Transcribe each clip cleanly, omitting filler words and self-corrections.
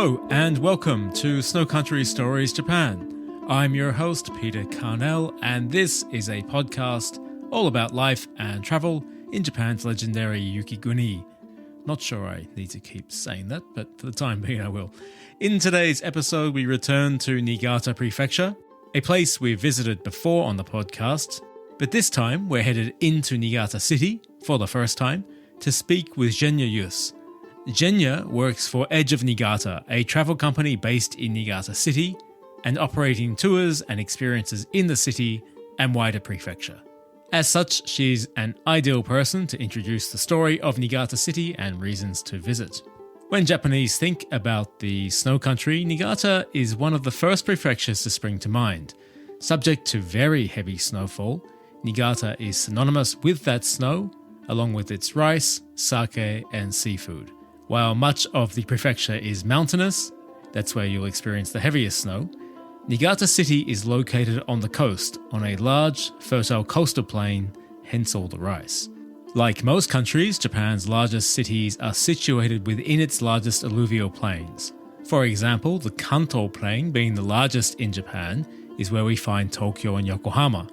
Hello and welcome to Snow Country Stories Japan. I'm your host Peter Carnell, and this is a podcast all about life and travel in Japan's legendary Yukiguni. Not sure I need to keep saying that, but for the time being I will. In today's episode we return to Niigata Prefecture, a place we've visited before on the podcast, but this time we're headed into Niigata City for the first time to speak with Jenya Yuss. Jenya works for Edge of Niigata, a travel company based in Niigata City and operating tours and experiences in the city and wider prefecture. As such, she's an ideal person to introduce the story of Niigata City and reasons to visit. When Japanese think about the snow country, Niigata is one of the first prefectures to spring to mind. Subject to very heavy snowfall, Niigata is synonymous with that snow, along with its rice, sake, and seafood. While much of the prefecture is mountainous, that's where you'll experience the heaviest snow, Niigata City is located on the coast, on a large, fertile coastal plain, hence all the rice. Like most countries, Japan's largest cities are situated within its largest alluvial plains. For example, the Kanto Plain, being the largest in Japan, is where we find Tokyo and Yokohama.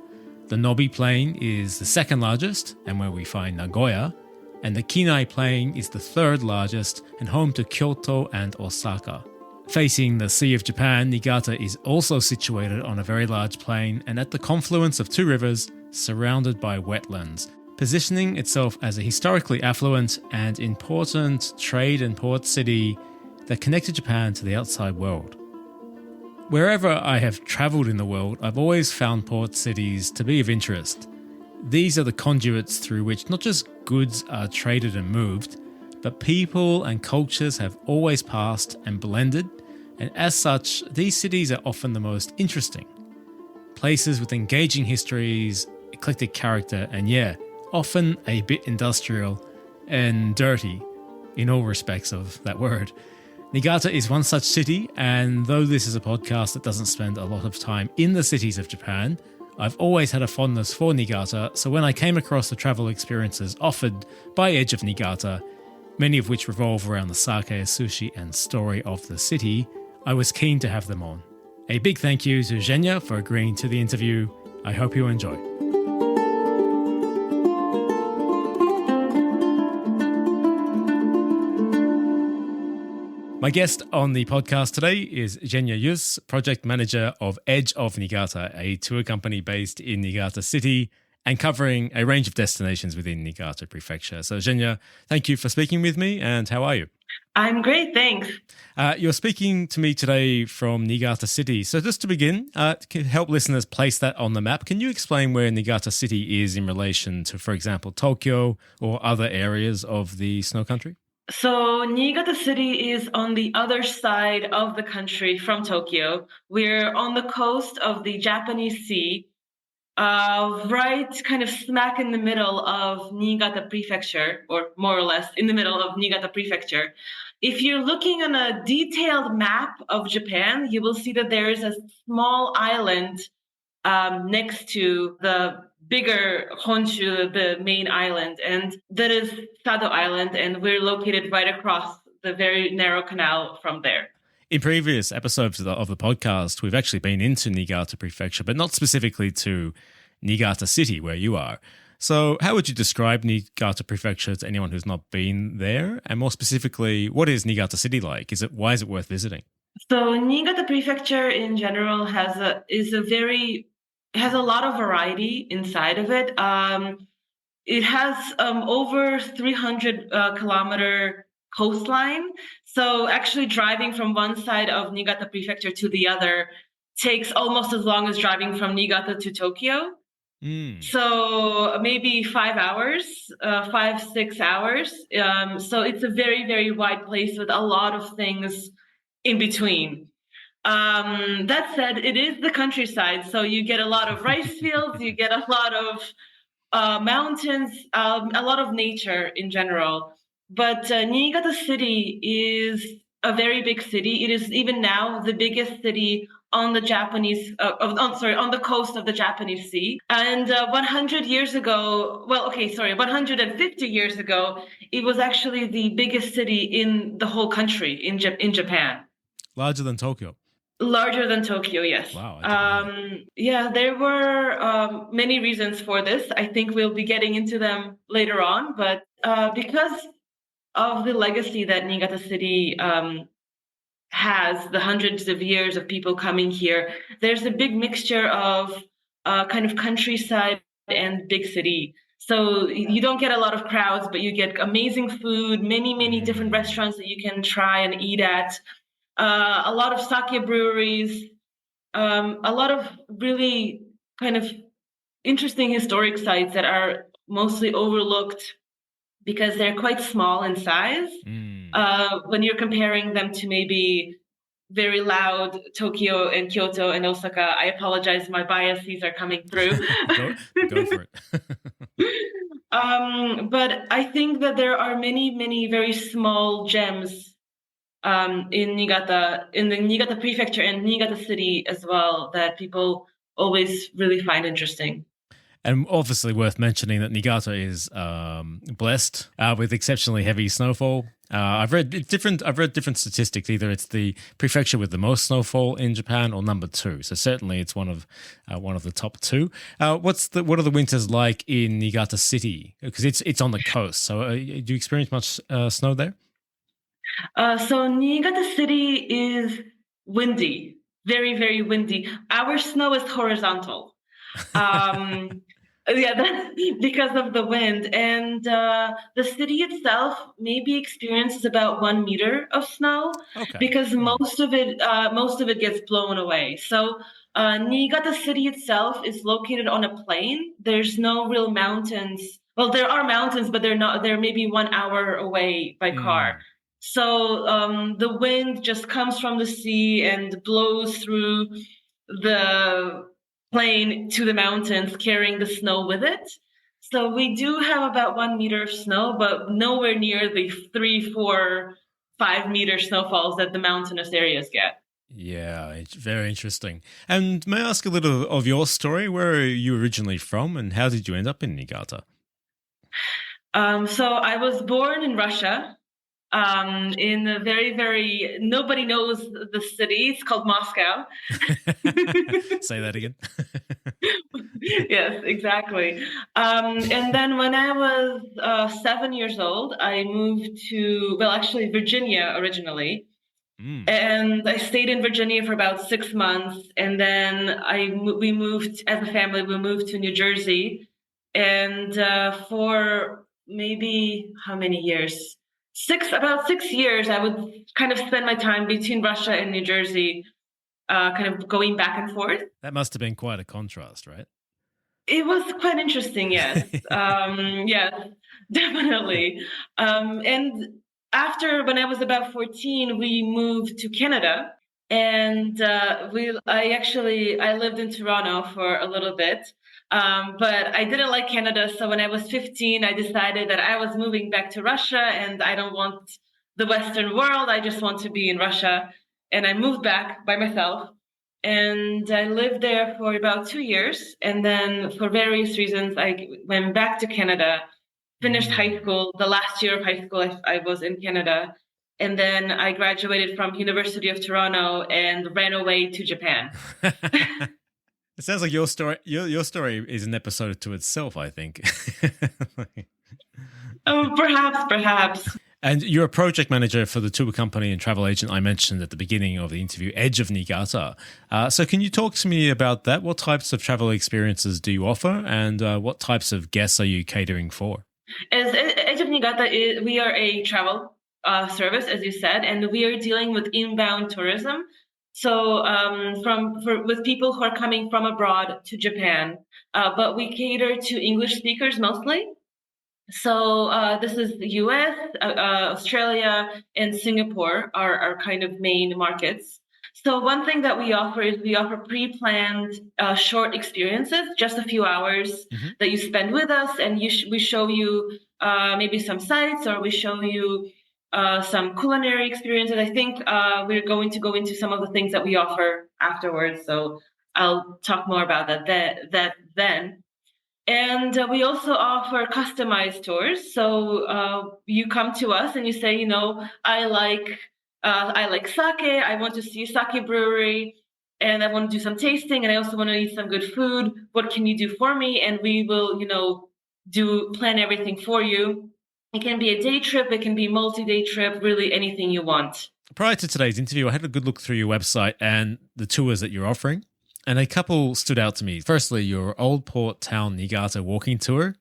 The Nobi Plain is the second largest, and where we find Nagoya, and the Kinai Plain is the third largest and home to Kyoto and Osaka. Facing the Sea of Japan, Niigata is also situated on a very large plain and at the confluence of two rivers, surrounded by wetlands, positioning itself as a historically affluent and important trade and port city that connected Japan to the outside world. Wherever I have travelled in the world, I've always found port cities to be of interest. These are the conduits through which not just goods are traded and moved, but people and cultures have always passed and blended, and as such, these cities are often the most interesting. Places with engaging histories, eclectic character, and often a bit industrial and dirty in all respects of that word. Niigata is one such city, and though this is a podcast that doesn't spend a lot of time in the cities of Japan, I've always had a fondness for Niigata, so when I came across the travel experiences offered by Edge of Niigata, many of which revolve around the sake, sushi, and story of the city, I was keen to have them on. A big thank you to Jenya for agreeing to the interview. I hope you enjoy. My guest on the podcast today is Jenya Yuss, project manager of Edge of Niigata, a tour company based in Niigata City and covering a range of destinations within Niigata Prefecture. So Jenya, thank you for speaking with me, and how are you? I'm great, thanks. You're speaking to me today from Niigata City. So just to begin, to help listeners place that on the map, can you explain where Niigata City is in relation to, for example, Tokyo or other areas of the snow country? So Niigata City is on the other side of the country from Tokyo. We're on the coast of the Japanese Sea, right kind of smack in the middle of Niigata Prefecture, or more or less in the middle of Niigata Prefecture. If you're looking on a detailed map of Japan, you will see that there is a small island next to the bigger Honshu, the main island, and that is Sado Island, and we're located right across the very narrow canal from there. In previous episodes of the podcast, we've actually been into Niigata Prefecture, but not specifically to Niigata City, where you are. So how would you describe Niigata Prefecture to anyone who's not been there? And more specifically, what is Niigata City like? Why is it worth visiting? So Niigata Prefecture in general has a lot of variety inside of it. It has over 300 kilometer coastline. So actually driving from one side of Niigata Prefecture to the other takes almost as long as driving from Niigata to Tokyo. So maybe 5 hours, 6 hours. So it's a very, very wide place with a lot of things in between. That said, it is the countryside, so you get a lot of rice fields, you get a lot of mountains, a lot of nature in general. But Niigata City is a very big city. It is even now the biggest city on the on the coast of the Japanese Sea. And 150 years ago, it was actually the biggest city in the whole country in Japan. Larger than Tokyo. Larger than Tokyo, yes. Wow, I didn't know that. Yeah, there were many reasons for this. I think we'll be getting into them later on, but because of the legacy that Niigata City has, the hundreds of years of people coming here, there's a big mixture of kind of countryside and big city. So you don't get a lot of crowds, but you get amazing food, many, many different Mm. restaurants that you can try and eat at, a lot of sake breweries, a lot of really kind of interesting historic sites that are mostly overlooked because they're quite small in size. Mm. When you're comparing them to maybe very loud Tokyo and Kyoto and Osaka, I apologize, my biases are coming through. go go for it. But I think that there are many, many very small gems in Niigata, in the Niigata prefecture and Niigata city as well, that people always really find interesting. And obviously worth mentioning that Niigata is blessed with exceptionally heavy snowfall. I've read different. I've read different statistics. Either it's the prefecture with the most snowfall in Japan, or number two. So certainly it's one of the top two. What are the winters like in Niigata City? Because it's on the coast. So do you experience much snow there? So Niigata city is windy, very, very windy. Our snow is horizontal. Um, yeah, that's because of the wind. And the city itself maybe experiences about 1 meter of snow Okay. because most of it gets blown away. So Niigata city itself is located on a plain. There's no real mountains. Well, there are mountains, but they're not. They're maybe 1 hour away by car. Mm. So the wind just comes from the sea and blows through the plane to the mountains, carrying the snow with it. So we do have about 1 meter of snow, but nowhere near the 3, 4, 5 meter snowfalls that the mountainous areas get. Yeah, it's very interesting. And may I ask a little of your story? Where are you originally from, and how did you end up in Niigata? So I was born in Russia, in a very, very, nobody knows the city. It's called Moscow. Say that again. Yes, exactly. And then when I was 7 years old, I moved to, well, actually, Virginia originally. Mm. And I stayed in Virginia for about 6 months. And then we moved, as a family, we moved to New Jersey. And for maybe how many years? About 6 years, I would kind of spend my time between Russia and New Jersey, kind of going back and forth. That must have been quite a contrast, right? It was quite interesting, yes. Yes, definitely. And after, when I was about 14, we moved to Canada, and I lived in Toronto for a little bit, but I didn't like Canada. So when I was 15, I decided that I was moving back to Russia, and I don't want the Western world. I just want to be in Russia, and I moved back by myself. And I lived there for about 2 years. And then, for various reasons, I went back to Canada, finished high Mm. school. The last year of high school, I was in Canada. And then I graduated from University of Toronto and ran away to Japan. It sounds like your story. Your story is an episode to itself, I think. Oh, perhaps. And you're a project manager for the tour company and travel agent I mentioned at the beginning of the interview, Edge of Niigata. So can you talk to me about that? What types of travel experiences do you offer, and what types of guests are you catering for? As Edge of Niigata, we are a travel service, as you said, and we are dealing with inbound tourism. So with people who are coming from abroad to Japan, but we cater to English speakers mostly. So this is the US, Australia, and Singapore are our kind of main markets. So one thing that we offer is we offer pre-planned short experiences, just a few hours Hmm. that you spend with us, and we show you maybe some sites, or we show you some culinary experiences. I think we're going to go into some of the things that we offer afterwards. So I'll talk more about that then. And we also offer customized tours. So you come to us and you say, I like I like sake. I want to see a sake brewery, and I want to do some tasting, and I also want to eat some good food. What can you do for me? And we will, do plan everything for you. It can be a day trip. It can be multi-day trip. Really, anything you want. Prior to today's interview, I had a good look through your website and the tours that you're offering, and a couple stood out to me. Firstly, your Old Port Town Niigata walking tour.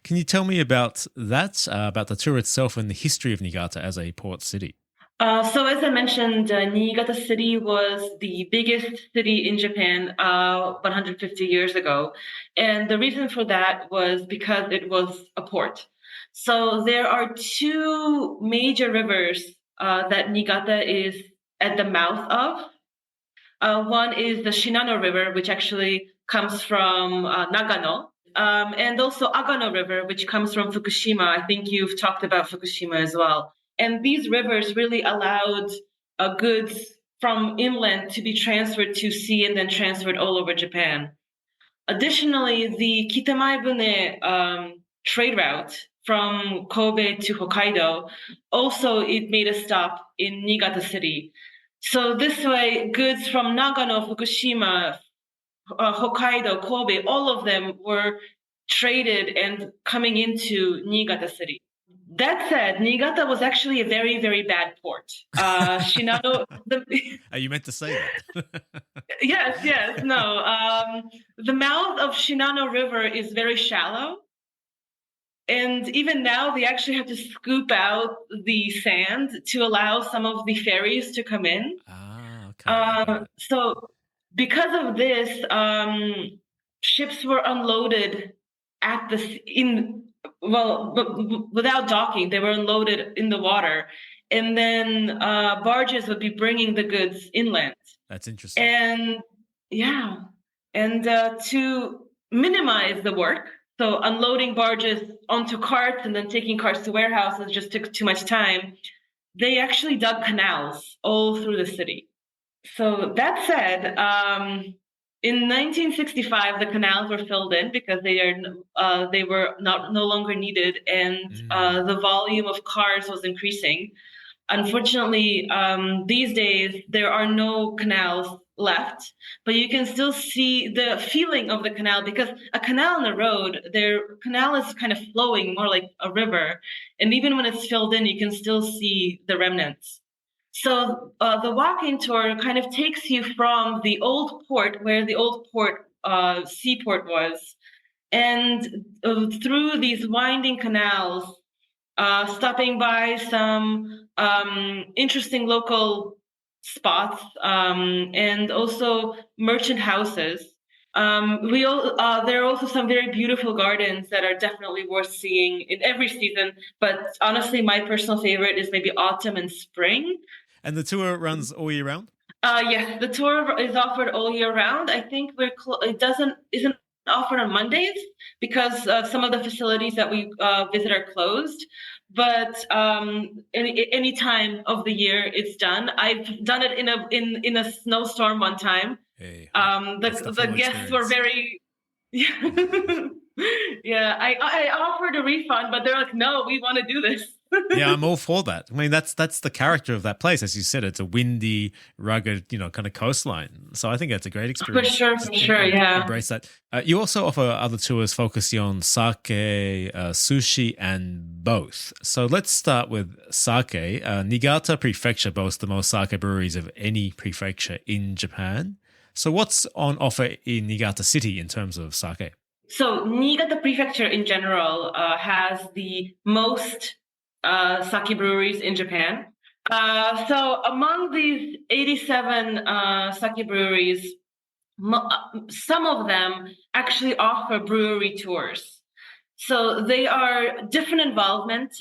Can you tell me about that, about the tour itself and the history of Niigata as a port city? So as I mentioned, Niigata City was the biggest city in Japan 150 years ago. And the reason for that was because it was a port. So there are two major rivers that Niigata is at the mouth of. One is the Shinano River, which actually comes from Nagano, and also Agano River, which comes from Fukushima. I think you've talked about Fukushima as well. And these rivers really allowed goods from inland to be transferred to sea and then transferred all over Japan. Additionally, the Kitamaibune trade route from Kobe to Hokkaido also it made a stop in Niigata City. So this way, goods from Nagano, Fukushima, Hokkaido, Kobe, all of them were traded and coming into Niigata City. That said, Niigata was actually a very, very bad port. Shinano, You meant to say that. yes, yes, no. The mouth of Shinano River is very shallow. And even now, they actually have to scoop out the sand to allow some of the ferries to come in. Okay. So, because of this, ships were unloaded at the in well, without docking, they were unloaded in the water, and then barges would be bringing the goods inland. That's interesting. And yeah, and to minimize the work, so unloading barges onto carts and then taking carts to warehouses just took too much time. They actually dug canals all through the city. So that said, in 1965, the canals were filled in because they were no longer needed, and the volume of cars was increasing. Unfortunately, these days there are no canals left, but you can still see the feeling of the canal because a canal on the road, their canal is kind of flowing more like a river, and even when it's filled in, you can still see the remnants. So the walking tour kind of takes you from the old port, where the old port seaport was, and through these winding canals, stopping by some interesting local spots and also merchant houses. There are also some very beautiful gardens that are definitely worth seeing in every season. But honestly, my personal favorite is maybe autumn and spring. And the tour runs all year round? Yes, the tour is offered all year round. I think it isn't offered on Mondays because some of the facilities that we visit are closed. But any time of the year, it's done. I've done it in a snowstorm one time. Hey, The guests were very yeah. Yeah, I offered a refund, but they're like, no, we want to do this. Yeah, I'm all for that. I mean, that's the character of that place. As you said, it's a windy, rugged, kind of coastline. So I think that's a great experience. For sure, yeah. Embrace that. You also offer other tours focusing on sake, sushi, and both. So let's start with sake. Niigata Prefecture boasts the most sake breweries of any prefecture in Japan. So what's on offer in Niigata City in terms of sake? So Niigata Prefecture in general has the most sake breweries in Japan. So among these 87 sake breweries, some of them actually offer brewery tours. So they are different involvement.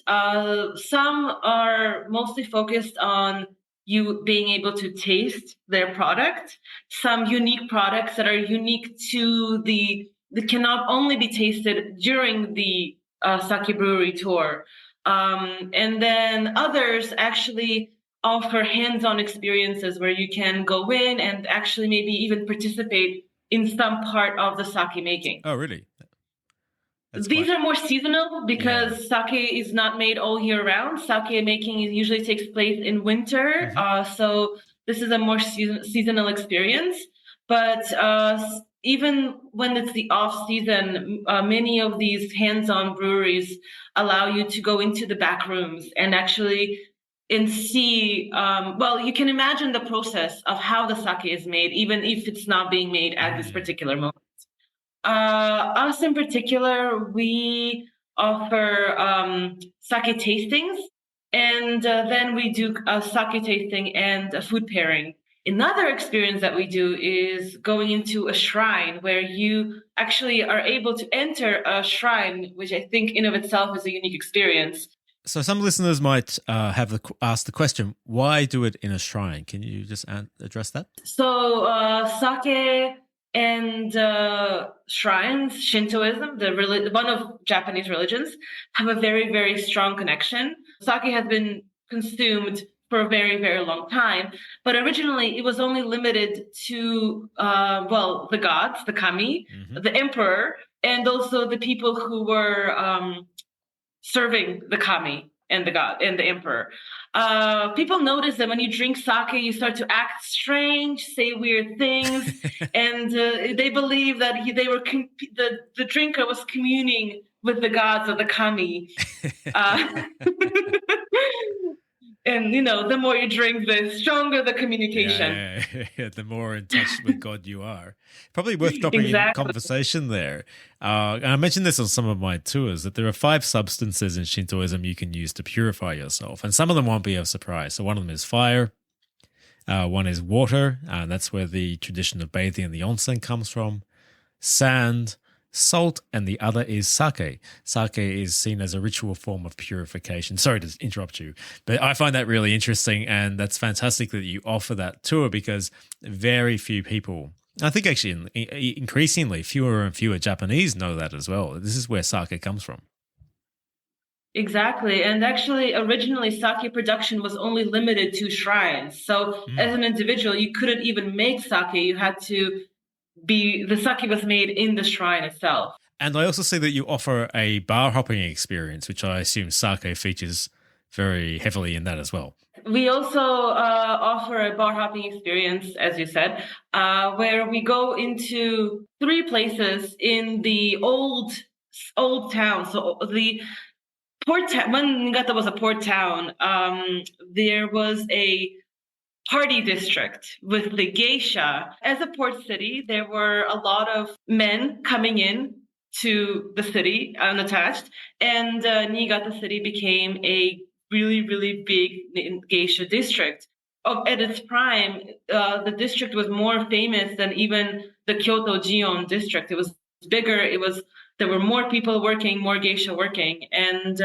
Some are mostly focused on you being able to taste their product. Some unique products that are unique to that cannot only be tasted during the sake brewery tour. And then others actually offer hands-on experiences where you can go in and actually maybe even participate in some part of the sake making. Oh, really? These are more seasonal because sake is not made all year round. Sake making usually takes place in winter. So this is a more seasonal experience. But even when it's the off season, many of these hands-on breweries allow you to go into the back rooms and actually see, well, you can imagine the process of how the sake is made, even if it's not being made at this particular moment. Us in particular, we offer sake tastings, and then we do a sake tasting and a food pairing. Another experience that we do is going into a shrine where you actually are able to enter a shrine, which I think in of itself is a unique experience. So some listeners might have asked the question, why do it in a shrine? Can you just address that? So sake and shrines, Shintoism, one of Japanese religions, have a very, very strong connection. Sake has been consumed for a very, very long time, but originally it was only limited to, the gods, the kami, the emperor, and also the people who were serving the kami and the god and the emperor. People notice that when you drink sake, you start to act strange, say weird things, and they believe that the drinker was communing with the gods of the kami. And the more you drink, the stronger the communication. Yeah. The more in touch with God you are. Probably worth dropping in conversation there. And I mentioned this on some of my tours, that there are 5 substances in Shintoism you can use to purify yourself. And some of them won't be a surprise. So one of them is fire. One is water. And that's where the tradition of bathing in the onsen comes from. Sand, salt, and the other is sake. Sake is seen as a ritual form of purification. Sorry to interrupt you, but I find that really interesting, and that's fantastic that you offer that tour because very few people, I think actually increasingly fewer and fewer Japanese know that as well. This is where sake comes from. Exactly. And actually, originally, sake production was only limited to shrines. So as an individual, you couldn't even make sake. You had to the sake was made in the shrine itself. And I also see that you offer a bar hopping experience, which I assume sake features very heavily in that as well. We also offer a bar hopping experience, as you said, where we go into 3 places in the old town. So the port town, when Niigata was a port town, there was a party district with the geisha. As a port city, there were a lot of men coming in to the city unattached, and Niigata City became a really, really big geisha district. At its prime, the district was more famous than even the Kyoto Gion district. It was bigger. There were more people working, more geisha working. And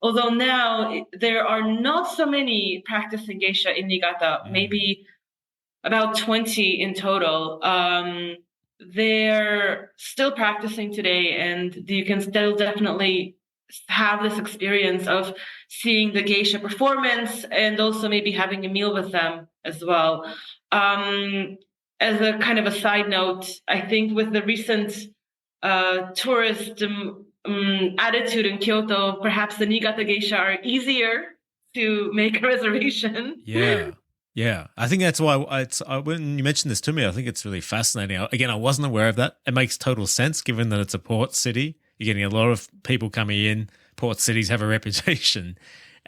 although now there are not so many practicing geisha in Niigata, maybe about 20 in total, they're still practicing today. And you can still definitely have this experience of seeing the geisha performance and also maybe having a meal with them as well. As a kind of a side note, I think with the recent tourist attitude in Kyoto, perhaps the Niigata geisha are easier to make a reservation. Yeah. I think that's why when you mentioned this to me, I think it's really fascinating. Again, I wasn't aware of that. It makes total sense given that it's a port city. You're getting a lot of people coming in. Port cities have a reputation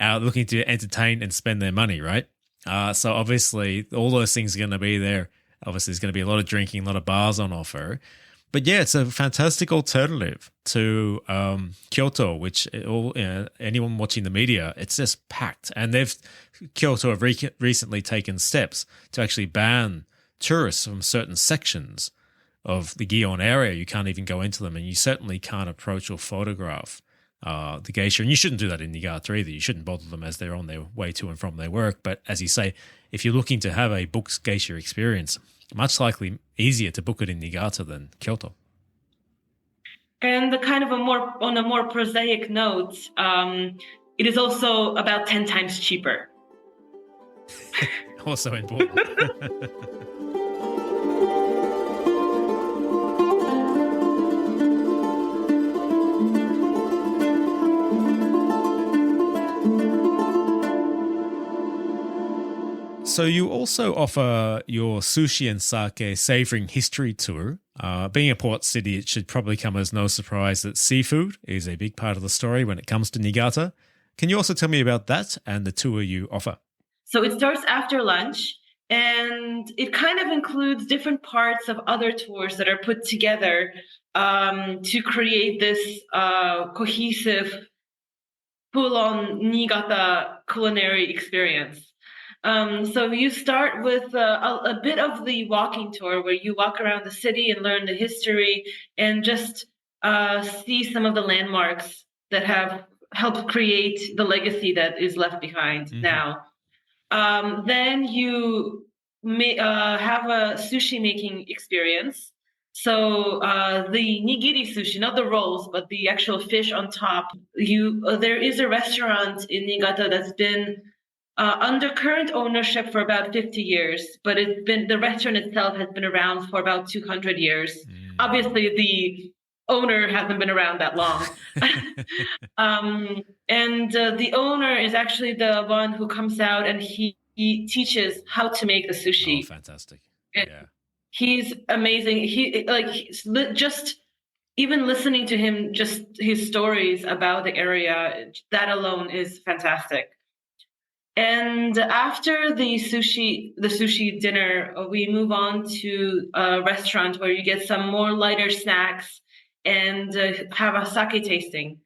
looking to entertain and spend their money, right? So obviously all those things are going to be there. Obviously there's going to be a lot of drinking, a lot of bars on offer. But yeah, it's a fantastic alternative to Kyoto, which anyone watching the media, it's just packed. And Kyoto have recently taken steps to actually ban tourists from certain sections of the Gion area. You can't even go into them, and you certainly can't approach or photograph the geisha. And you shouldn't do that in Niigata either. You shouldn't bother them as they're on their way to and from their work. But as you say, if you're looking to have a booked geisha experience, much likely easier to book it in Niigata than Kyoto. And on a more prosaic note, it is also about 10 times cheaper. Also important. So you also offer your sushi and sake savoring history tour. Being a port city, it should probably come as no surprise that seafood is a big part of the story when it comes to Niigata. Can you also tell me about that and the tour you offer? So it starts after lunch, and it kind of includes different parts of other tours that are put together to create this cohesive, full-on Niigata culinary experience. So you start with a bit of the walking tour where you walk around the city and learn the history and just see some of the landmarks that have helped create the legacy that is left behind now. Then you have a sushi making experience. So the nigiri sushi, not the rolls, but the actual fish on top. There is a restaurant in Niigata that's been under current ownership for about 50 years, but the restaurant itself has been around for about 200 years. Obviously, the owner hasn't been around that long. And the owner is actually the one who comes out and he teaches how to make the Oh, sushi. fantastic. And Yeah. he's amazing. Just even listening to him, just his stories about the area, that alone is fantastic. And after the sushi dinner, we move on to a restaurant where you get some more lighter snacks and have a sake tasting.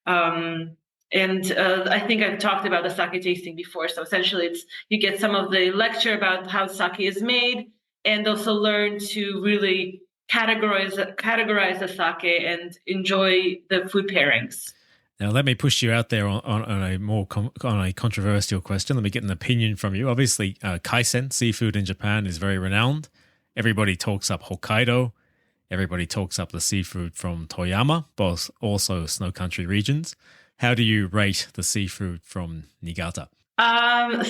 And I think I've talked about the sake tasting before. So essentially, it's you get some of the lecture about how sake is made, and also learn to really categorize the sake and enjoy the food pairings. Now, let me push you out there on a on a controversial question. Let me get an opinion from you. Obviously, kaisen seafood in Japan is very renowned. Everybody talks up Hokkaido. Everybody talks up the seafood from Toyama, both also snow country regions. How do you rate the seafood from Niigata?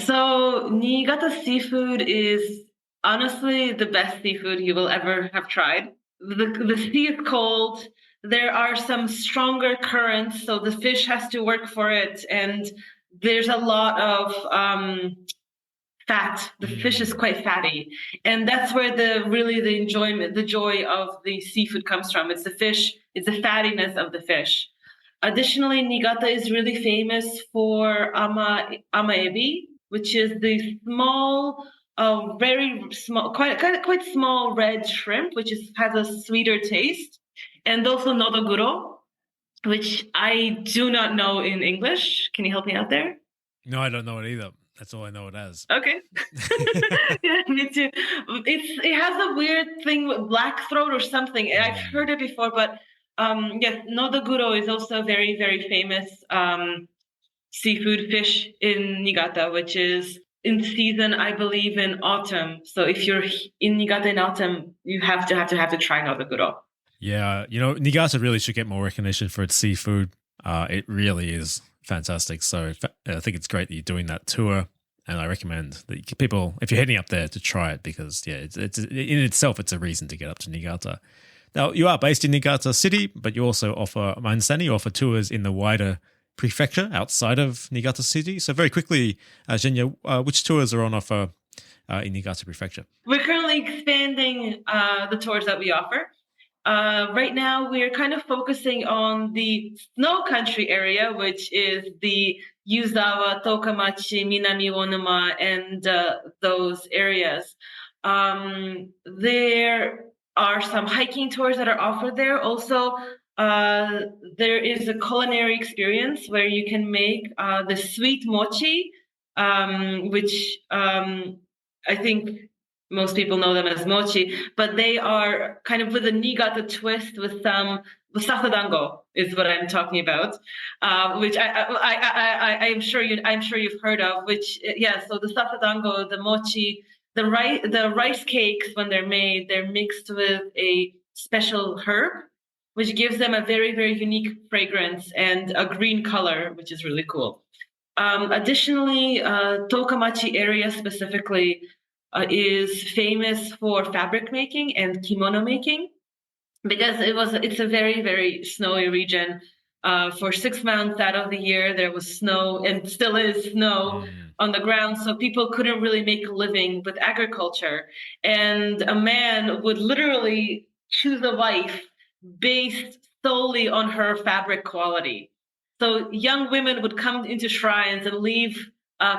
So Niigata seafood is honestly the best seafood you will ever have tried. The sea is cold. There are some stronger currents, so the fish has to work for it, and there's a lot of fat. The fish is quite fatty, and that's where the enjoyment, the joy of the seafood comes from. It's the fish. It's the fattiness of the fish. Additionally, Niigata is really famous for amaebi, which is the small, very small, quite small red shrimp, which has a sweeter taste, and also nodoguro, which I do not know in English. Can you help me out there? No, I don't know it either. That's all I know it as. Okay. Yeah, me too. It has a weird thing with black throat or something. I've heard it before, but yes, nodoguro is also a very, very famous seafood fish in Niigata, which is in season, I believe, in autumn. So if you're in Niigata in autumn, you have to try nodoguro. Yeah, Niigata really should get more recognition for its seafood. It really is fantastic. So I think it's great that you're doing that tour, and I recommend that people, if you're heading up there, to try it because it's in itself it's a reason to get up to Niigata. Now you are based in Niigata City, but you also offer, my understanding, you offer tours in the wider prefecture outside of Niigata City. So very quickly, Jenya, which tours are on offer in Niigata Prefecture? We're currently expanding the tours that we offer. Right now, we're kind of focusing on the snow country area, which is the Yuzawa, Tokamachi, Minami Onuma, and those areas. There are some hiking tours that are offered there. Also, there is a culinary experience where you can make the sweet mochi, which I think most people know them as mochi, but they are kind of with a Niigata twist with some sasadango is what I'm talking about, which I'm sure you've heard of. Which yeah, so the sasadango, the mochi, the rice cakes when they're made, they're mixed with a special herb, which gives them a very very unique fragrance and a green color, which is really cool. Additionally, Tokamachi area specifically is famous for fabric making and kimono making because it's a very very snowy region. For 6 months out of the year, there was snow and still is snow Mm. on the ground. So people couldn't really make a living with agriculture. And a man would literally choose a wife based solely on her fabric quality. So young women would come into shrines and leave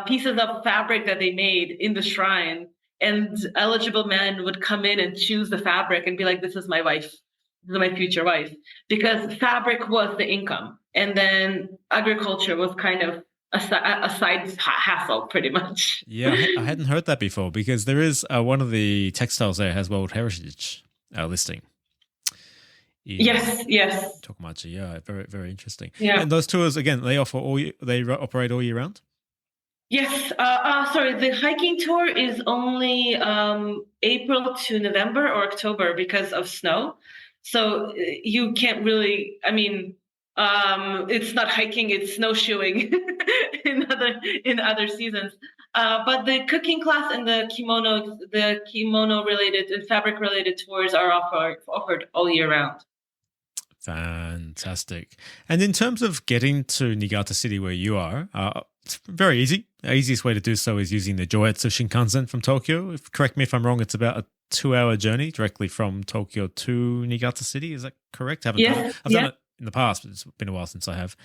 pieces of fabric that they made in the shrine. And eligible men would come in and choose the fabric and be like, this is my wife. This is my future wife. Because fabric was the income. And then agriculture was kind of a side hassle, pretty much. Yeah, I hadn't heard that before because there is one of the textiles there has World Heritage listing. Yes, yes. Tokumachi, yeah, very, very interesting. Yeah. And those tours, again, they operate all year round? Yes. Sorry, the hiking tour is only April to November or October because of snow. So you can't really, I mean, it's not hiking, it's snowshoeing in other seasons. But the cooking class and the kimono related and fabric related tours are offered all year round. Fantastic. And in terms of getting to Niigata City where you are, it's very easy. The easiest way to do so is using the Joetsu Shinkansen from Tokyo. Correct me if I'm wrong, it's about a 2-hour journey directly from Tokyo to Niigata City. Is that correct? I've done it in the past, but it's been a while since I have.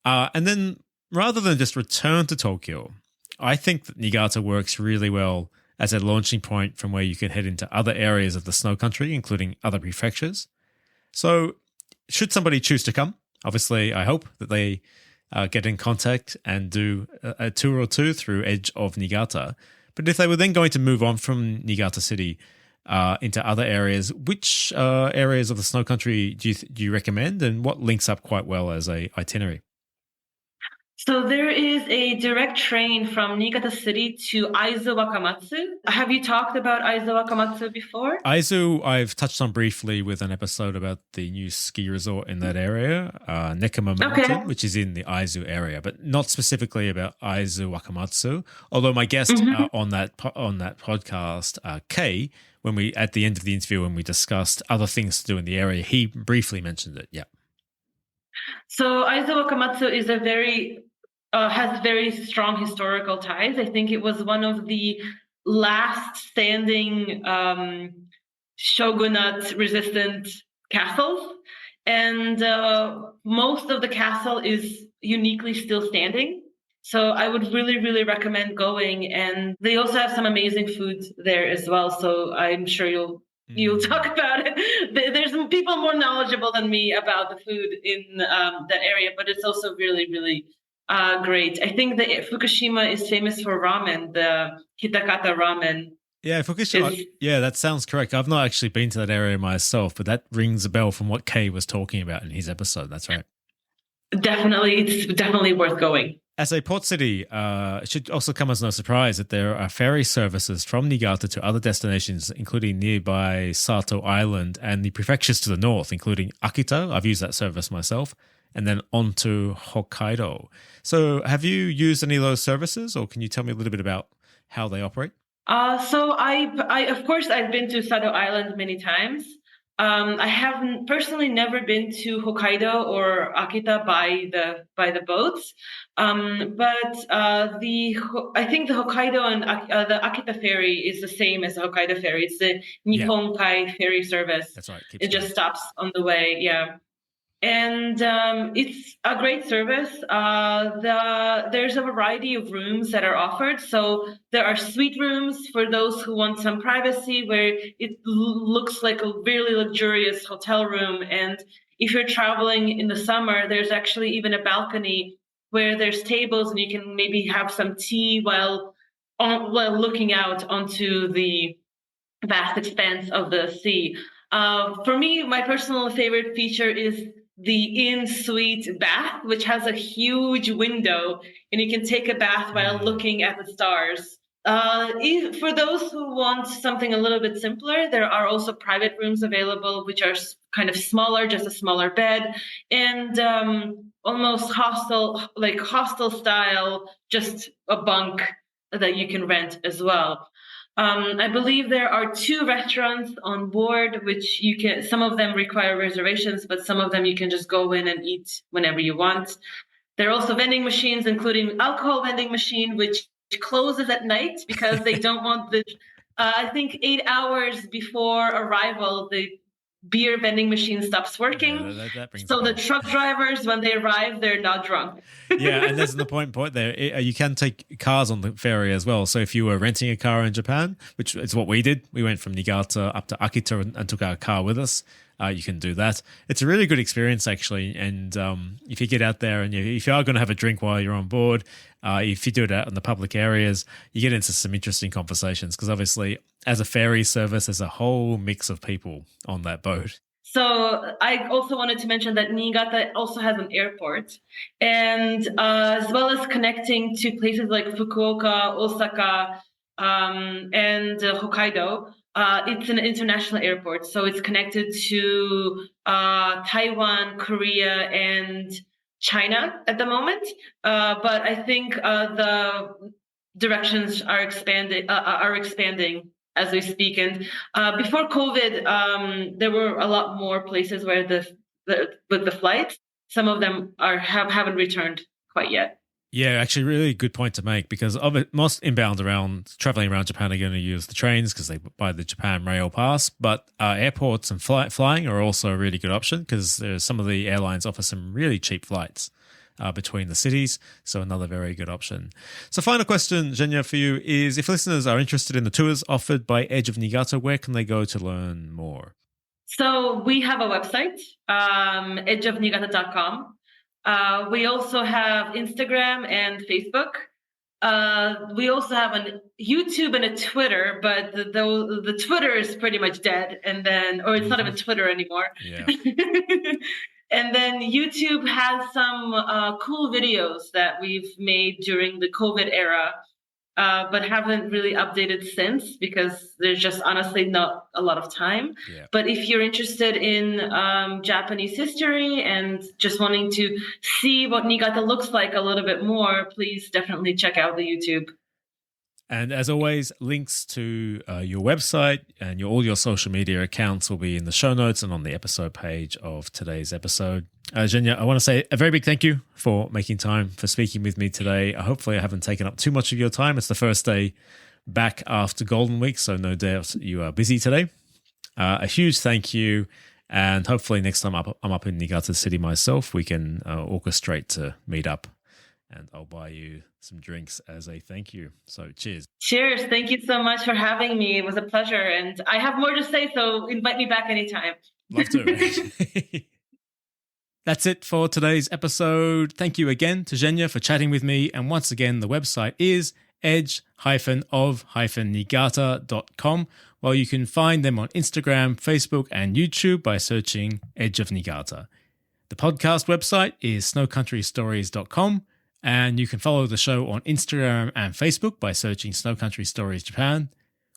And then rather than just return to Tokyo, I think that Niigata works really well as a launching point from where you can head into other areas of the snow country, including other prefectures. So should somebody choose to come, obviously, I hope that they get in contact and do a tour or two through Edge of Niigata. But if they were then going to move on from Niigata City into other areas, which areas of the snow country do you recommend, and what links up quite well as a itinerary? So there is a direct train from Niigata City to Aizu Wakamatsu. Have you talked about Aizu Wakamatsu before? Aizu, I've touched on briefly with an episode about the new ski resort in that area, Nekama Mountain, which is in the Aizu area, but not specifically about Aizu Wakamatsu. Although my guest on that podcast, Kei, when we at the end of the interview when we discussed other things to do in the area, he briefly mentioned it. Yeah. So Aizu Wakamatsu is has very strong historical ties. I think it was one of the last standing shogunate resistant castles. And most of the castle is uniquely still standing. So I would really, really recommend going. And they also have some amazing food there as well. So I'm sure you'll talk about it. There's some people more knowledgeable than me about the food in that area, but it's also really, really great. I think that Fukushima is famous for ramen, the Hitakata ramen. Yeah, Fukushima. Yeah, that sounds correct. I've not actually been to that area myself, but that rings a bell from what Kay was talking about in his episode. That's right. Definitely, it's definitely worth going. As a port city, it should also come as no surprise that there are ferry services from Niigata to other destinations, including nearby Sato Island and the prefectures to the north, including Akita. I've used that service myself. And then on to Hokkaido. So have you used any of those services, or can you tell me a little bit about how they operate? So I of course I've been to Sato Island many times. I have personally never been to Hokkaido or Akita by the boats, but I think the Hokkaido and the Akita ferry is the same as the Hokkaido ferry. It's the Nihonkai ferry service. That's right. It just stops on the way. Yeah. And it's a great service. There's a variety of rooms that are offered. So there are suite rooms for those who want some privacy, where it looks like a really luxurious hotel room. And if you're traveling in the summer, there's actually even a balcony where there's tables and you can maybe have some tea while looking out onto the vast expanse of the sea. For me, my personal favorite feature is the in-suite bath, which has a huge window, and you can take a bath while looking at the stars. For those who want something a little bit simpler, there are also private rooms available, which are kind of smaller, just a smaller bed, and almost hostel style, just a bunk that you can rent as well. I believe there are 2 restaurants on board, which some of them require reservations, but some of them you can just go in and eat whenever you want. There are also vending machines, including alcohol vending machine, which closes at night because they don't want I think 8 hours before arrival, the beer vending machine stops working. Yeah, that brings So the truck drivers, when they arrive, they're not drunk. Yeah, and there's the point there. You can take cars on the ferry as well. So if you were renting a car in Japan, which is what we did, we went from Niigata up to Akita and took our car with us. You can do that. It's a really good experience, actually. And if you get out there and if you are going to have a drink while you're on board, if you do it out in the public areas, you get into some interesting conversations because obviously as a ferry service, there's a whole mix of people on that boat. So I also wanted to mention that Niigata also has an airport, and as well as connecting to places like Fukuoka, Osaka, and Hokkaido. It's an international airport, so it's connected to Taiwan, Korea, and China at the moment. But I think the directions are expanding as we speak. And before COVID, there were a lot more places where with the flights. Some of them haven't returned quite yet. Yeah, actually, really good point to make because of it, most inbound traveling around Japan are going to use the trains because they buy the Japan Rail Pass. But airports and flying are also a really good option because some of the airlines offer some really cheap flights between the cities. So another very good option. So final question, Jenya, for you is if listeners are interested in the tours offered by Edge of Niigata, where can they go to learn more? So we have a website, edgeofniigata.com. We also have Instagram and Facebook. We also have a YouTube and a Twitter, but the Twitter is pretty much dead. Or it's not even Twitter anymore. Yeah. And then YouTube has some cool videos that we've made during the COVID era, but haven't really updated since because there's just honestly not a lot of time. Yeah. But if you're interested in Japanese history and just wanting to see what Niigata looks like a little bit more, please definitely check out the YouTube. And as always, links to your website and all your social media accounts will be in the show notes and on the episode page of today's episode. Jenya, I want to say a very big thank you for making time for speaking with me today. Hopefully I haven't taken up too much of your time. It's the first day back after Golden Week, so no doubt you are busy today. A huge thank you. And hopefully next time I'm up in Niigata City myself, we can orchestrate to meet up. And I'll buy you some drinks as a thank you. So cheers. Cheers. Thank you so much for having me. It was a pleasure. And I have more to say, so invite me back anytime. Love to. That's it for today's episode. Thank you again to Jenya for chatting with me. And once again, the website is edge-of-niigata.com, while you can find them on Instagram, Facebook, and YouTube by searching Edge of Niigata. The podcast website is snowcountrystories.com. And you can follow the show on Instagram and Facebook by searching Snow Country Stories Japan.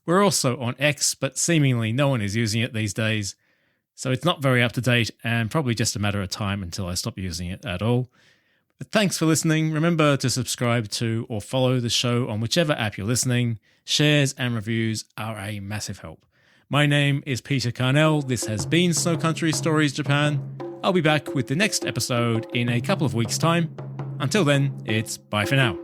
We're also on X, but seemingly no one is using it these days. So it's not very up to date and probably just a matter of time until I stop using it at all. But thanks for listening. Remember to subscribe to or follow the show on whichever app you're listening. Shares and reviews are a massive help. My name is Peter Carnell. This has been Snow Country Stories Japan. I'll be back with the next episode in a couple of weeks' time. Until then, it's bye for now.